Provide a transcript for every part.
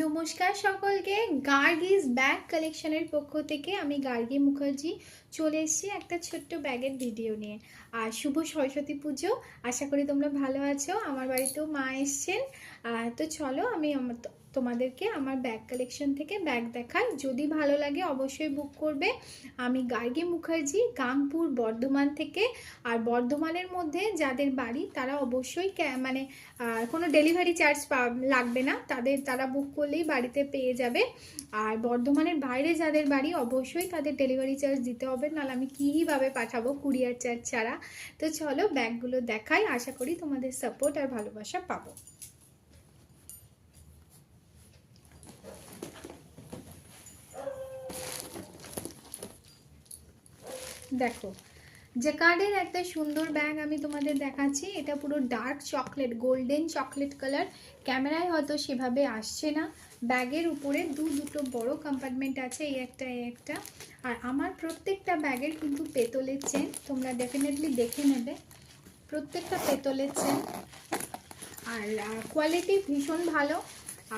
নমস্কার সকলকে। গার্গিস ব্যাগ কালেকশনের পক্ষ থেকে আমি গার্গী মুখার্জি চলে এসেছি একটা ছোট্ট ব্যাগের ভিডিও নিয়ে। আর শুভ সরস্বতী পুজো, আশা করি তোমরা ভালো আছো। আমার বাড়িতেও মা এসছেন। তো চলো আমি তোমাদেরকে আমার ব্যাগ কালেকশন থেকে ব্যাগ দেখাই। যদি ভালো লাগে অবশ্যই বুক করবে। আমি গার্গী মুখার্জি, গাংপুর, বর্ধমান থেকে। আর বর্ধমানের মধ্যে যাদের বাড়ি তারা অবশ্যই কোনো ডেলিভারি চার্জ লাগবে না, তারা বুক করলেই বাড়িতে পেয়ে যাবে। আর বর্ধমানের বাইরে যাদের বাড়ি অবশ্যই তাদের ডেলিভারি চার্জ দিতে হবে, নাহলে আমি কীভাবে পাঠাবো কুরিয়ার চার্জ ছাড়া। তো চলো ব্যাগগুলো দেখাই, আশা করি তোমাদের সাপোর্ট আর ভালোবাসা পাবো। দেখো, জ্যাকার্ডের একটা সুন্দর ব্যাগ আমি তোমাদের দেখাচ্ছি। এটা পুরো dark chocolate, golden chocolate colour. ক্যামেরায় হয়তো সেভাবে আসছে না। ব্যাগের উপরে দুটো বড় কম্পার্টমেন্ট আছে, এই একটা। আর আমার প্রত্যেকটা ব্যাগের কিন্তু পেতলের চেন, তোমরা ডেফিনেটলি দেখে নেবে। প্রত্যেকটা পেতলের চেন, আর কোয়ালিটি ভীষণ ভালো।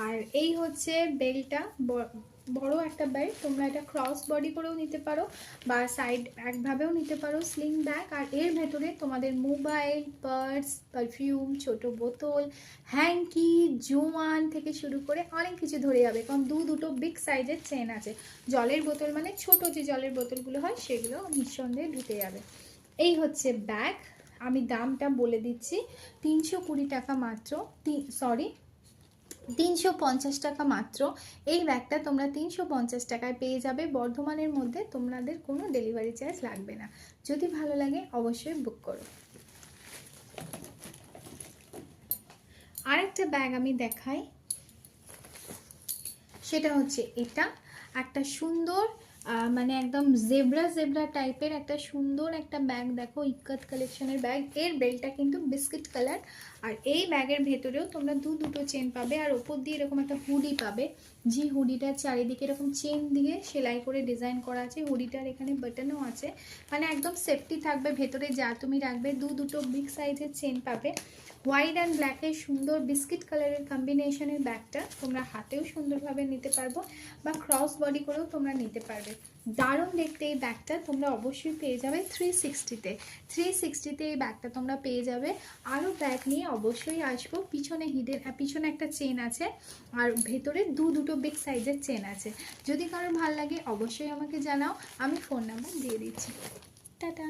আর এই হচ্ছে বেল্টটা, বড় একটা বেল্ট। তোমরা এটা ক্রস বডি করেও নিতে পারো বা সাইড একভাবেও নিতে পারো, স্লিং ব্যাগ। আর এর ভেতরে তোমাদের মোবাইল, পার্স, পারফিউম, ছোট বোতল, হ্যাঙ্কি, জোয়ান থেকে শুরু করে অনেক কিছু ধরে যাবে, কারণ দুটো বিগ সাইজের চেন আছে। জলের বোতল মানে ছোট যে জলের বোতলগুলো হয় সেগুলো নিঃসন্দেহে ঢুকে যাবে। এই হচ্ছে ব্যাগ। আমি দামটা বলে দিচ্ছি, 320 টাকা মাত্র, 350 টাকা মাত্র। এই ব্যাগটা তোমরা 350 টাকায় পেয়ে যাবে বর্ধমানের মধ্যে। তোমাদের কোনো ডেলিভারি চার্জ লাগবে না। যদি ভালো লাগে অবশ্যই বুক করো। আরেকটা ব্যাগ আমি দেখাই, সেটা হচ্ছে এটা একটা সুন্দর একদম জেব্রা টাইপের একটা সুন্দর একটা ব্যাগ। দেখো, ইক্কত কালেকশনের ব্যাগ। এর বেল্টটা কিন্তু বিস্কিট কালার। আর এই ব্যাগের ভেতরেও তোমরা দুটো চেন পাবে, আর ওপর দিয়ে এরকম একটা হুডি পাবে। যে হুডিটার চারিদিকে এরকম চেন দিয়ে সেলাই করে ডিজাইন করা আছে। হুডিটার এখানে বাটনও আছে, একদম সেফটি থাকবে। ভেতরে যা তুমি রাখবে, দুটো বিগ সাইজের চেন পাবে। হোয়াইট অ্যান্ড ব্ল্যাকের সুন্দর বিস্কিট কালারের কম্বিনেশনের ব্যাগটা তোমরা হাতেও সুন্দরভাবে নিতে পারবো বা ক্রস বডি করেও তোমরা নিতে পারবে। দারুণ দেখতে এই ব্যাগটা। তোমরা অবশ্যই পেয়ে যাবে 360-তে এই ব্যাগটা তোমরা পেয়ে যাবে। আরও ব্যাগ নিয়ে অবশ্যই আসবো। পিছনে একটা চেন আছে, আর ভেতরে দুটো বিগ সাইজের চেন আছে। যদি কারোর ভালো লাগে অবশ্যই আমাকে জানাও, আমি ফোন নাম্বার দিয়ে দিচ্ছি। টাটা।